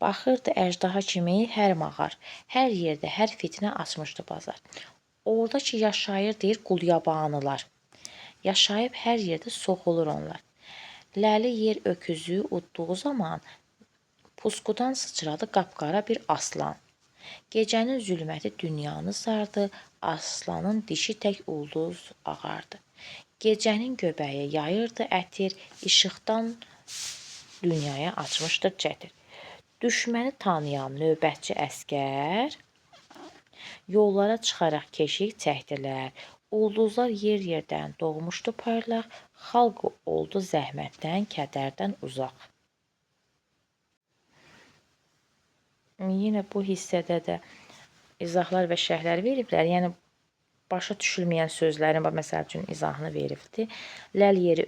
Baxırdı əjdaha kimi hər mağar, hər yerdə, hər fitnə açmışdı bazar. Orada ki, yaşayır, deyir, qulyabanılar. Yaşayıb hər yerdə soxulur onlar. Ləli yer öküzü udduğu zaman pusqudan sıçradı qapqara bir aslan. Gecənin zülməti dünyanı sardı, aslanın dişi tək ulduz ağardı. Gecənin göbəyi yayırdı ətir, işıqdan dünyaya açmışdı çətir. Düşməni tanıyan növbətçi əskər yollara çıxaraq keşik çəkdilər. Ulduzlar yer-yerdən doğmuşdu parlaq, xalq oldu zəhmətdən, kədərdən uzaq. Yenə bu hissədə də izahlar və şərhlər veriblər. Yəni başa düşülməyən sözlərin məsəl üçün izahını veribdi. Ləl yeri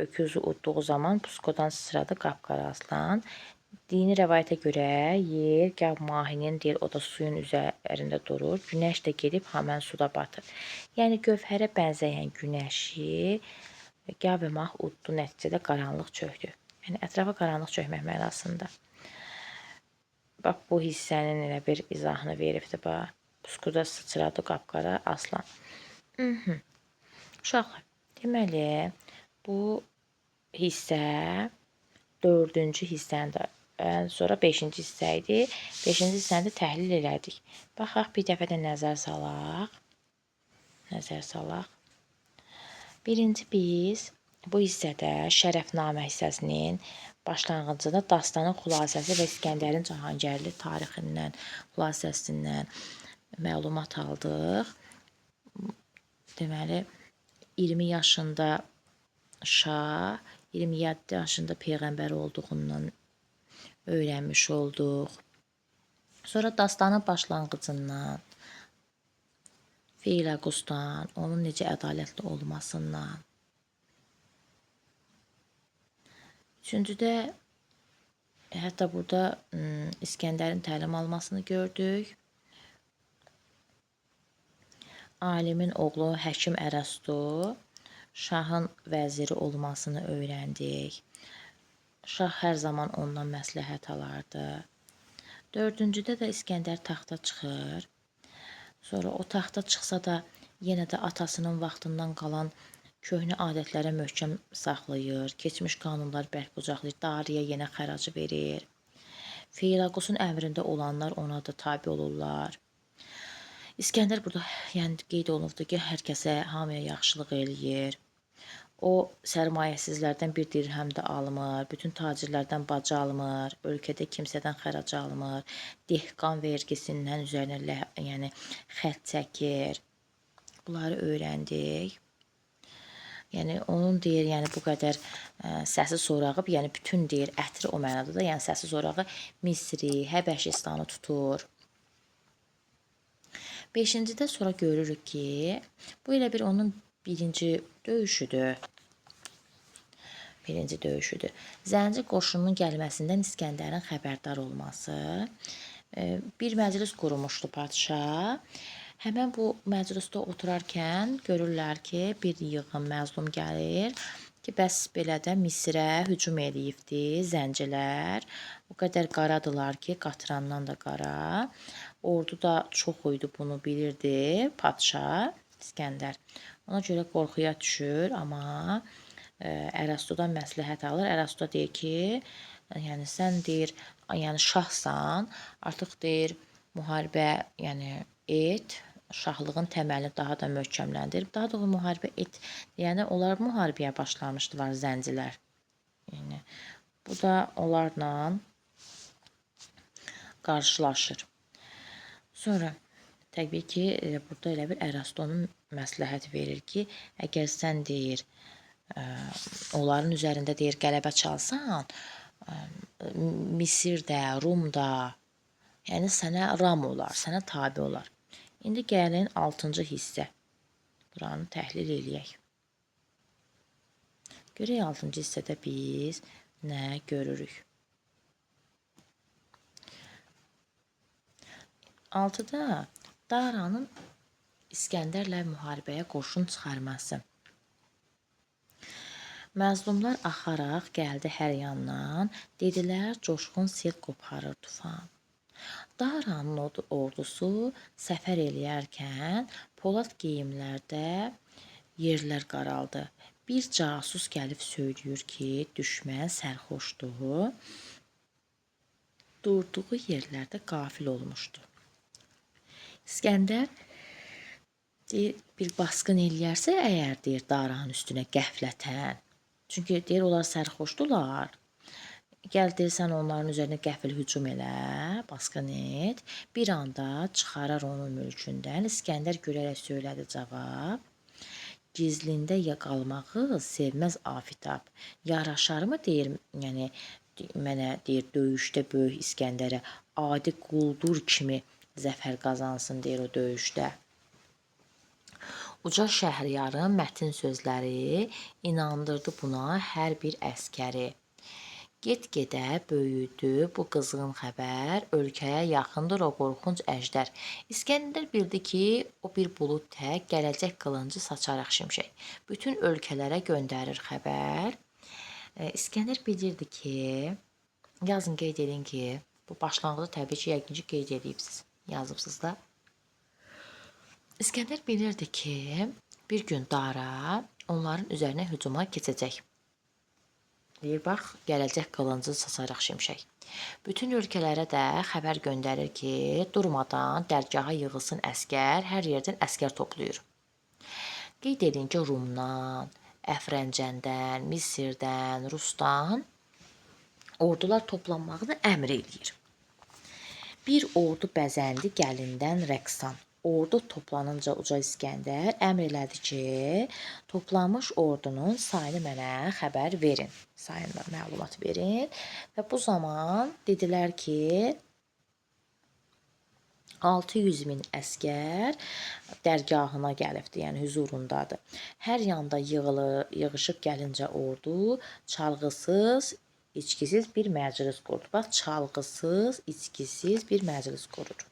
öküzü udduğu zaman pusqudan sıçradı qapqara aslan. Dini rəvayətə görə yer gah mahinin deyir, o da suyun üzərində durur. Günəş də gedib həmən suda batır. Yəni gövhərə bənzəyən günəşi gah və mah uddu, nəticədə qaranlıq çökdü. Yəni ətrafa qaranlıq çökmək mənasında. Bax bu hissənin elə bir izahını veribdi bax. Pusquda sıçradı qapqara aslan. Uşaqlar, deməli bu hissə 4-cü hissəndə. Sonra 5-ci hissə idi. 5-ci hissəni də təhlil elədik. Baxaq, bir dəfə də nəzər salaq. Birinci biz bu hissədə Şərəfnamə hissəsinin başlanğıcında dastanın xülasəsi və İskəndərin Cahangərli tarixindən, xülasəsindən məlumat aldıq. Deməli, 20 yaşında şah, 27 yaşında peyğəmbər olduğundan öyrənmiş olduq. Sonra dastanın başlanğıcından, Feyləqusdan, onun necə ədalətli olmasından. Üçüncüdə, hətta burada İskəndərin təlim almasını gördük. Alimin oğlu Həkim Ərəstu, şahın vəziri olmasını öyrəndik. Şah hər zaman ondan məsləhət alardı. 4-cüdə də İskəndər taxta çıxır. Sonra o taxta çıxsa da yenə də atasının vaxtından qalan köhnə adətlərə möhkəm saxlayır. Keçmiş qanunlar bərk qucaqlayır. Dariyə yenə xəracı verir. Feyləqusun əmrində olanlar ona da tabe olurlar. İskəndər burada yəni qeyd olunubdur ki, hər kəsə, hamıya yaxşılıq eləyir. O sərmayəsizlərdən bir dirhəm də almır, bütün tacirlərdən bacı almır, ölkədə kimsədən xərac almır, dehqan vergisindən üzərinə yəni xətt çəkir. Bunları öyrəndik. Yəni onun deyir, yəni bu qədər səsi sorağıb, yəni bütün deyir ətri o mənada da, yəni səsi sorağı Misri, Həbəşistanı tutur. 5-cidə sonra görürük ki, bu elə bir onun birinci döyüşüdür. Zənci qoşununun gəlməsindən İskəndərin xəbərdar olması. Bir məclis qurmuşdu padşah. Həmən bu məclisdə oturarkən görürlər ki, bir yığın məzlum gəlir ki, bəs belə də Misrə hücum eləyibdi zəncilər. O qədər qaradılar ki, qatırandan da qara. Ordu da çox idi, bunu bilirdi padşah İskəndər. Ona görə qorxuya düşür, amma Ərəstudan məsləhət alır. Ərəstu deyir ki, yəni sən deyir, yəni şahsan, artıq deyir müharibə, yəni et, şahlığın təməlini daha da möhkəmləndirib. Daha doğrusu müharibə yəni onlar müharibəyə başlamışdılar zəncilər. Yəni bu da onlarla qarşılaşır. Sonra təbii ki, burada elə bir Ərastonun məsləhət verir ki, əgər sən deyir onların üzərində deyir qələbə çalsan, Misirdə, Rumda, yəni sənə ram olar, sənə tabe olar. İndi gəlin 6-cı hissə. Buranı təhlil eləyək. Görək 6-cı hissədə biz nə görürük? 6-da Daranın İskəndərlə müharibəyə qoşun çıxarması. Məzlumlar axaraq gəldi hər yandan, dedilər coşqun sel qoparır tufan. Daranın ordusu səfər eləyərkən polad geyimlərdə yerlər qaraldı. Bir casus gəlib söyləyir ki, düşmən sərxoşluğu durduğu yerlərdə qafil olmuşdu. İskəndər deyir, bir basqın eləyərsə əgər deyir Daranın üstünə qəflətən. Çünki deyir onlar sərxoşdular. Gəl deyirsən onların üzərinə qəfil hücum elə, basqın et. Bir anda çıxarar onun mülkündən. İskəndər görərək söylədi cavab. Gizlində qalmağı sevməz afitab. Yaraşarmı deyir, yəni mənə deyir döyüşdə böyük İskəndərə adi quldur kimi zəfər qazansın deyir o döyüşdə. Uca Şəhriyarın mətin sözləri inandırdı buna hər bir əskəri. Get-gedə böyüdü bu qızğın xəbər, ölkəyə yaxındır o qorxunc əjdər. İskəndər bildi ki, o bir bulud tək, gələcək qılıncı saçaraq şimşək. Bütün ölkələrə göndərir xəbər. İskəndər bilirdi ki, yazın qeyd edin ki, bu başlanğıcı təbii ki, yəqin ki, qeyd edibsiz, yazıbsınız da. İskəndər bilirdi ki, bir gün Dara onların üzərinə hücuma keçəcək. Deyir, bax, gələcək qılıncı saçaraq şimşək. Bütün ölkələrə də xəbər göndərir ki, durmadan dərgaha yığılsın əskər, hər yerdən əskər toplayır. Qeyd edin ki, Rumdan, Əfrəncəndən, Misirdən, Rusdan ordular toplanmağını əmr eləyir. Bir ordu bəzəndi gəlindən rəqsan. Ordu toplanınca Uca İskəndər əmr elədi ki, toplanmış ordunun sayını mənə xəbər verin. Sayında məlumat verin. Və bu zaman dedilər ki, 600 min əskər dərgahına gəlibdir, yəni hüzurundadır. Hər yanda yığışıb gəlincə ordu çalğısız, içkisiz bir məclis qurdu. Bax, çalğısız, içkisiz bir məclis qurur.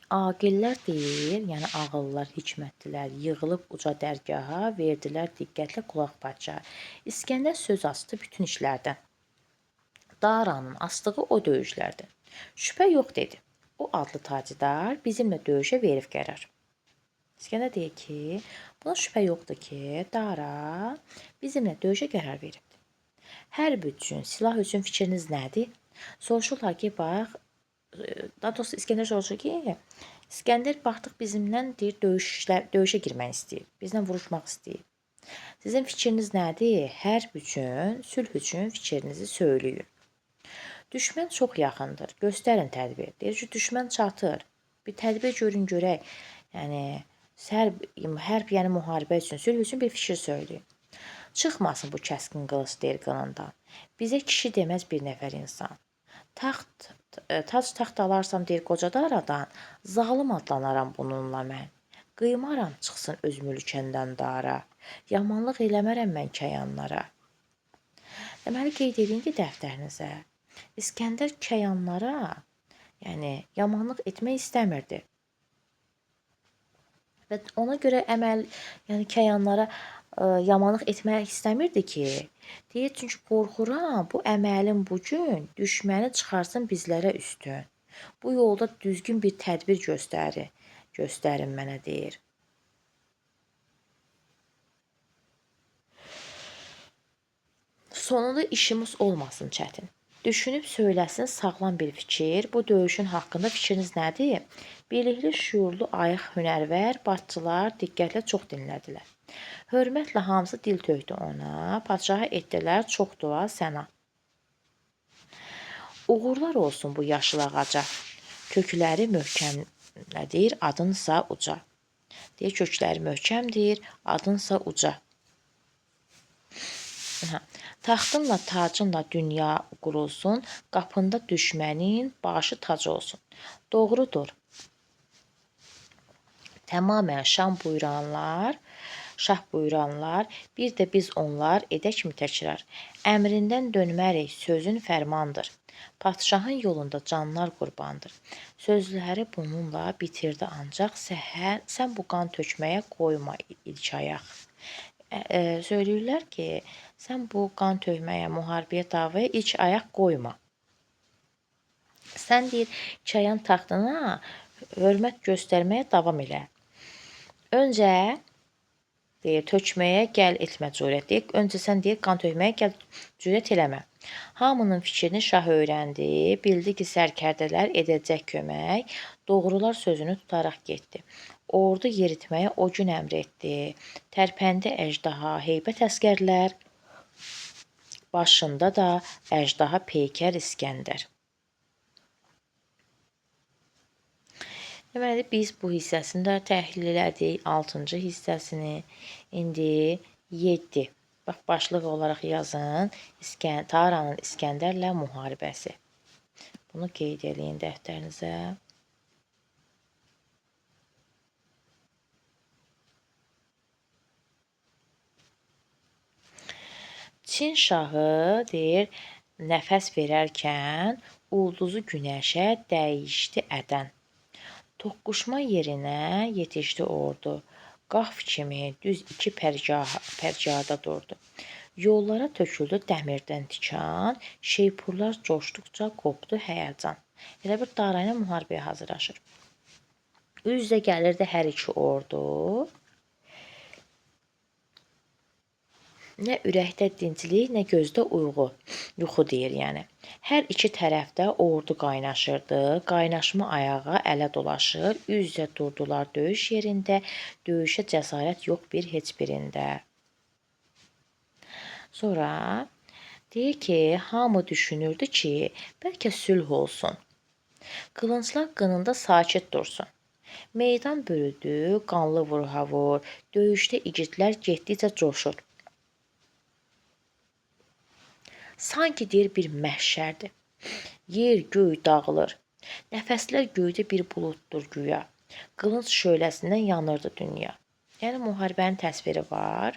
Aqillər deyir, yəni ağıllılar, hikmətdilər, yığılıb uca dərgaha, verdilər diqqətlə qulaq padşaha. İskəndər söz açdı bütün işlərdən. Daranın astığı o döyüşlərdə. Şübhə yox dedi. O adlı tacdar bizimlə döyüşə verib qərar. İskəndər deyir ki, buna şübhə yoxdur ki, Dara bizimlə döyüşə qərar veribdir. Hərb üçün, silah üçün fikriniz nədir? Soruşurlar ki, bax, daha doğrusu İskəndər soruşur ki, İskəndər baxdıq bizimlə deyir döyüşə girmək istəyir. Bizlə vuruşmaq istəyir. Sizin fikriniz nədir? Hərb üçün, sülh üçün fikrinizi söyləyin. Düşmən çox yaxındır. Göstərin tədbir. Deyir ki, düşmən çatır. Bir tədbir görün görək. Yəni hərb yəni müharibə üçün, sülh üçün bir fikir söyləyin. Çıxmasın bu kəskin qılıc deyir qınından. Bizə kişi deməz bir nəfər insan. Taxt alarsam deyir qoca Daradan, zalım adlanaram bununla mən. Qıymaram çıxsın öz mülkəndən Dara. Yamanlıq eləmərəm mən kəyanlara. Deməli, qeyd edin ki, dəftərinizə. İskəndər kəyanlara, yəni yamanlıq etmək istəmirdi. Və ona görə yəni kəyanlara yamanlıq etmək istəmirdi ki, deyir, çünki qorxuram bu əməlim bugün düşməni çıxarsın bizlərə üstün. Bu yolda düzgün bir tədbir göstərin mənə deyir. Sonunda işimiz olmasın çətin. Düşünüb söyləsin sağlam bir fikir. Bu döyüşün haqqında fikriniz nədir? Bilikli, şüurlu, ayıq, hünərvər başçılar diqqətlə çox dinlədilər. Hörmətlə hamısı dil tökdü ona. Padşaha etdilər çox dua səna. Uğurlar olsun bu yaşıl ağaca. Kökləri möhkəmlədir, adınsa uca. Deyir, kökləri möhkəmdir, adınsa uca. Taxtınla, tacınla dünya qurulsun, qapında düşmənin başı tac olsun. Doğrudur. Tamamən şah buyuranlar, bir də biz onlar edək mi təkrar? Əmrindən dönmərik, sözün fərmandır. Padşahın yolunda canlar qurbandır. Sözləri bununla bitirdi ancaq səhər, sən bu qan tökməyə qoyma ilk ayaq. Söyləyirlər ki, sən bu qan tökməyə, müharibəyə, davaya ilk ayaq qoyma. Sən deyir, çayan taxtına hörmət göstərməyə davam elə. Öncə deyir, tökməyə gəl etmə cürət. Deyir, öncə sən deyir, qan tökməyə gəl cürət eləmə. Hamının fikrini şah öyrəndi, bildi ki, sərkərdələr edəcək kömək, doğrular sözünü tutaraq getdi. Ordu yeritməyə o gün əmr etdi. Tərpəndi əjdaha, heybət əskərlər, başında da əjdaha Peykər İskəndər. Deməli, biz bu hissəsini də təhlil elədik, 6-cı hissəsini. İndi 7. Bax, başlıq olaraq yazın, Taranın İskəndərlə müharibəsi. Bunu qeyd eləyin dəftərinizə. Çin şahı deyir, nəfəs verərkən ulduzu günəşə dəyişdi ədən. Toqquşma yerinə yetişdi ordu. Qaf kimi düz 2 pərgahda durdu. Yollara töküldü dəmirdən tikan, şeypurlar coşduqca qopdu həyəcan. Elə bir Dara ilə müharibəyə hazırlaşır. Üz-üzə gəlirdi hər iki ordu. Nə ürəkdə dinclik, nə gözdə yuxu deyir yəni. Hər iki tərəfdə ordu qaynaşırdı, qaynaşma ayağa ələ dolaşır, üz-üzə durdular döyüş yerində, döyüşə cəsarət yox bir heç birində. Sonra deyir ki, hamı düşünürdü ki, bəlkə sülh olsun. Qılınclar qınında sakit dursun. Meydan bürüdü, qanlı vur-havur, döyüşdə igidlər getdikcə coşur. Sanki deyir bir məhşərdir. Yer, göy dağılır. Nəfəslər göydə bir buluddur güya. Qılınc şöləsindən yanırdı dünya. Yəni müharibənin təsviri var.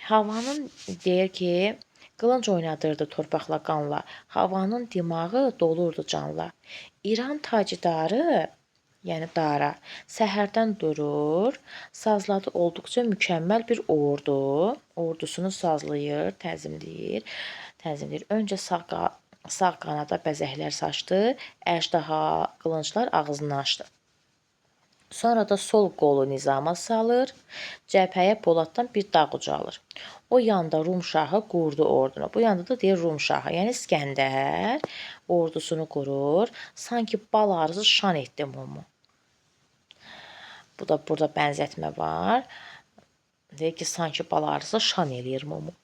Havanın deyir ki, qılınc oynadırdı torpaqla qanla. Havanın dimağı dolurdu canla. İran tacidarı, yəni Dara, səhərdən durur, sazladı olduqca mükəmməl bir ordu. Ordusunu sazlayır, təzimləyir. Öncə sağ qanada bəzəklər saçdı, əjdaha qılınclar ağzını açdı. Sonra da sol qolu nizama salır, cəbhəyə Poladdan bir dağ ucalır. O yanda Rum şahı qurdu ordunu. Bu yanda da deyir Rum şahı, yəni İskəndər ordusunu qurur. Sanki bal arısı şan etdi mumu. Bu da burada bənzətmə var. Deyir ki, sanki bal arısı şan eləyir mumu.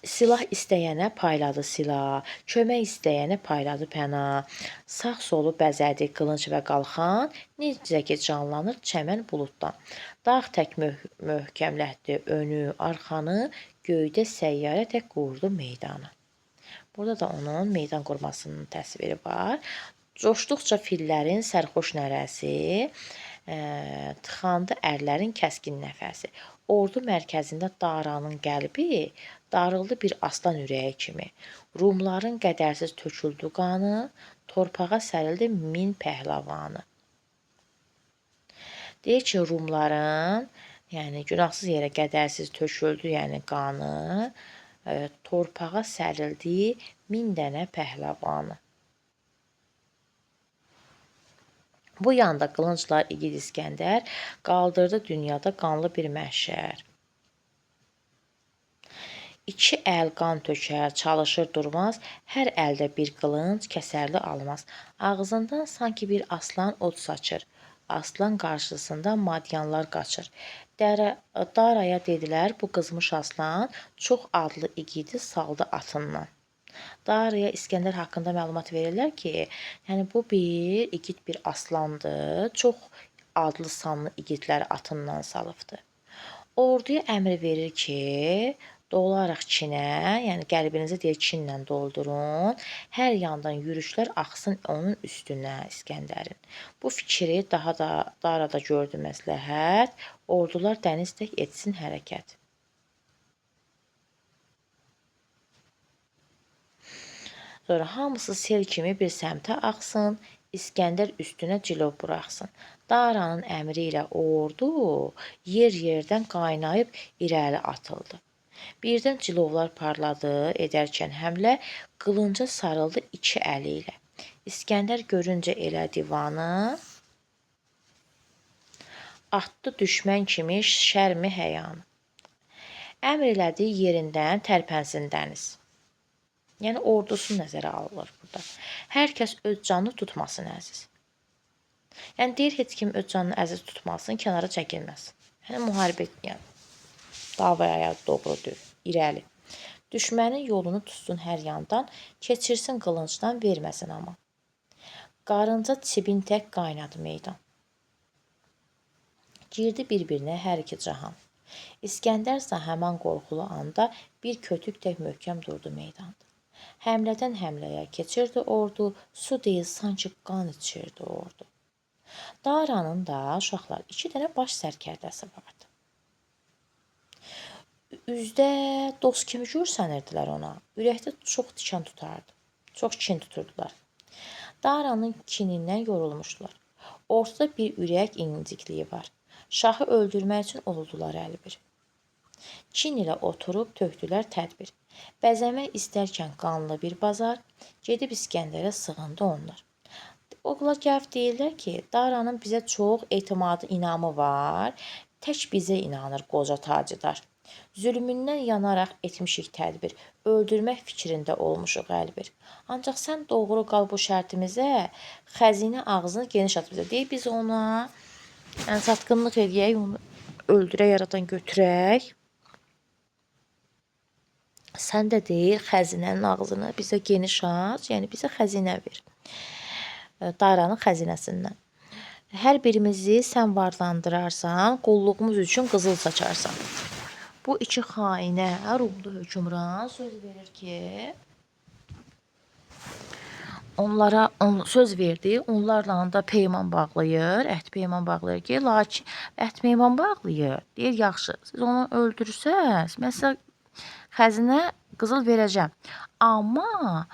Silah istəyənə payladı silah, kömək istəyənə payladı pəna. Sağ solu bəzədi qılınc və qalxan, necə ki canlanır çəmən buluddan. Dağ tək möhkəmlətdi önü, arxanı, göydə səyyarə tək qurdu meydanı. Burada da onun meydan qurmasının təsviri var. Coşduqca fillərin sərxoş nərəsi, tıxandı ərlərin kəskin nəfəsi. Ordu mərkəzində Daranın qəlbi darıldı bir aslan ürəyi kimi. Rumların qədərsiz töküldü qanı, torpağa sərildi min pəhləvanı. Deyir ki, Rumların, yəni günahsız yerə qədərsiz töküldü, yəni qanı, torpağa sərildi min dənə pəhləvanı. Bu yanda qılınclar igid İskəndər qaldırdı dünyada qanlı bir məhşər. İki əl qan tökər, çalışır durmaz, hər əldə bir qılınc, kəsərli almaz. Ağzından sanki bir aslan od saçır. Aslan qarşısında madyanlar qaçır. Daraya dedilər, bu qızmış aslan çox adlı igidi saldı atından. Daraya İskəndər haqqında məlumat verirlər ki, yəni bu bir igid bir aslandır, çox adlı sanlı igidləri atından salıbdı. Orduya əmr verir ki, dolaraq Çinə, yəni qəlbinizi deyir Çinlə doldurun, hər yandan yürüşlər axsın onun üstünə İskəndərin. Bu fikri daha da Darada gördü məsləhət, ordular dənizdək etsin hərəkət. Sonra hamısı sel kimi bir səmtə axsın, İskəndər üstünə cilov buraxsın. Daranın əmri ilə ordu yer-yerdən qaynayıb irəli atıldı. Birdən cilovlar parladı, edərkən həmlə qılınca sarıldı iki əli ilə. İskəndər görüncə elə divanı, atdı düşmən kimi şərmi həyanı. Əmr elədi yerindən tərpənsin dəniz. Yəni ordusu nəzərə alınır burada. Hər kəs öz canını tutmasın əziz. Yəni deyir heç kim öz canını əziz tutmasın, kənara çəkilməsin. Yəni müharibə yəni davaya doğrudur, irəli. Düşmənin yolunu tutsun hər yandan, keçirsin qılıncdan, verməsin amma. Qarınca çibin tək qaynadı meydan. Girdi bir-birinə hər iki cahan. İskəndər isə həman qorxulu anda bir kötük tək möhkəm durdu meydanda. Həmlədən həmləyə keçirdi ordu, su deyil sanki qan içirdi ordu. Daranın da uşaqlar 2 dənə baş sərkərdəsi vardı. Üzdə dost kimi görsənirdilər ona, ürəkdə çox tikan tutardı, çox kin tuturdular. Daranın kinindən yorulmuşdular. Ortada bir ürək incikliyi var. Şahı öldürmək üçün oldular əlbir. Çin ilə oturub tökdülər tədbir. Bəzəmək istərkən qanlı bir bazar, gedib İskəndərə sığındı onlar. Oğula gəlib deyirlər ki, Daranın bizə çox etimadı, inamı var, tək bizə inanır qoca tacıdar. Zülmündən yanaraq etmişik tədbir, öldürmək fikrində olmuşuq əlbir. Ancaq sən doğru qal bu şərtimizə, xəzinə ağzını geniş at bizə. Deyib biz ona satqınlıq eləyək, onu öldürək, yaradan götürək. Sən də deyir, xəzinənin ağzını bizə geniş aç, yəni bizə xəzinə ver. Daranın xəzinəsindən. Hər birimizi sən varlandırarsan, qulluğumuz üçün qızıl saçarsan. Bu iki xainə Rumlu hökmran söz verir ki, onlara söz verdi, onlarla da peyman bağlayır, əhd peyman bağlayır ki, lakin əhd peyman bağlayır. Deyir, yaxşı, siz onu öldürsəz, məsələn, xəzinə qızıl verəcəm. Amma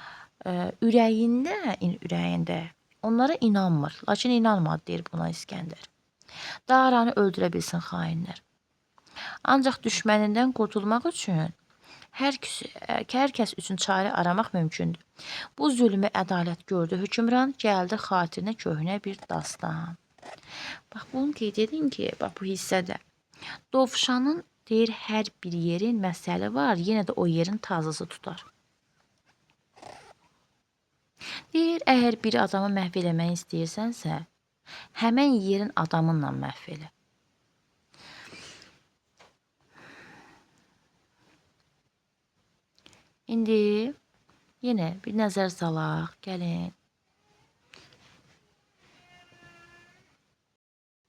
ürəyində onlara inanmır. Lakin inanmadı deyir buna İskəndər. Daranı öldürə bilsin xainlər. Ancaq düşmənindən qurtulmaq üçün hər kəs üçün çarə aramaq mümkündür. Bu zülmü ədalət gördü hökmran, gəldi xatirinə köhnə bir dastan. Bax bunu qeyd edin ki, bax bu hissədə Dovşanın deyir, hər bir yerin məsəli var, yenə də o yerin tazısı tutar. Deyir, əgər bir adamı məhv eləmək istəyirsənsə, həmən yerin adamınla məhv elə. İndi yenə bir nəzər salaq, gəlin.